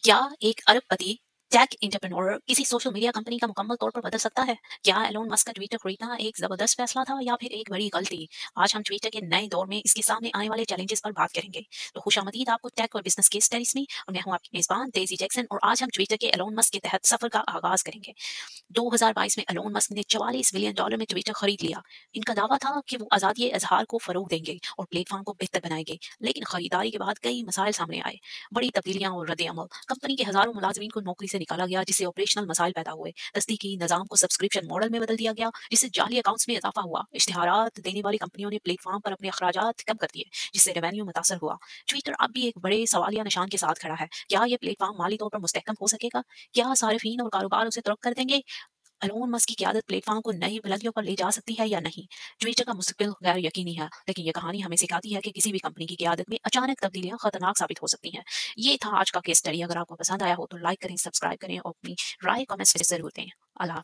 क्या एक अरबपति टेक एंटरप्रेन्योर किसी सोशल मीडिया कंपनी का मुकम्मल तौर पर बदल सकता है? क्या एलोन मस्क का ट्विटर खरीदना एक ज़बरदस्त फैसला था या फिर एक बड़ी गलती? आज हम ट्विटर के नए दौर में इसके सामने आने वाले चैलेंजेस पर बात करेंगे। तो खुशामदीद आपको टेक और बिज़नेस केस स्टडीज़ में, और मैं हूं आपकी मेज़बान डेज़ी जैक्सन, और आज हम ट्विटर के एलोन मस्क के तहत सफ़र का आगाज़ करेंगे। 2022 में एलोन मस्क ने $44 बिलियन डॉलर में ट्विटर खरीद लिया। इनका दावा था कि वो आज़ादी इज़हार को फ़रोग़ देंगे और प्लेटफ़ॉर्म को बेहतर बनाएंगे। लेकिन खरीदारी के बाद कई मसाइल सामने आए। बड़ी तब्दीलियां और रद्द-ए-अमल। कंपनी के हज़ारों मुलाज़िमीन को नौकरी से निकाला गया, जिससे ऑपरेशनल मसाइल पैदा हुए। तस्दीकी निज़ाम को सब्सक्रिप्शन मॉडल में बदल दिया गया, जिससे जाली अकाउंट्स में इज़ाफ़ा हुआ। इश्तिहारात देने वाली कंपनियों ने प्लेटफ़ॉर्म पर अपने अखराजात कम कर दिए, जिससे रेवेन्यू मुतासर हुआ। ट्विटर अब भी एक बड़े सवालिया निशान के साथ खड़ा है। क्या ये प्लेटफ़ॉर्म माली तौर पर मुस्तहकम हो सकेगा? क्या सारिफ़ीन और कारोबार उसे तर्क कर देंगे? एलोन मस्क की क़यादत प्लेटफ़ॉर्म को नई बुलंदियों पर ले जा सकती है या नहीं? ट्विटर का मुस्तक़बिल गैर यकीनी है, लेकिन ये कहानी हमें सिखाती है कि किसी भी कंपनी की क़यादत में अचानक तब्दीलियाँ ख़तरनाक साबित हो सकती हैं। ये था आज का केस स्टडी। अगर आपको पसंद आया हो तो लाइक करें, सब्सक्राइब करें और अपनी राय कमेंट्स में ज़रूर दें। अल्लाह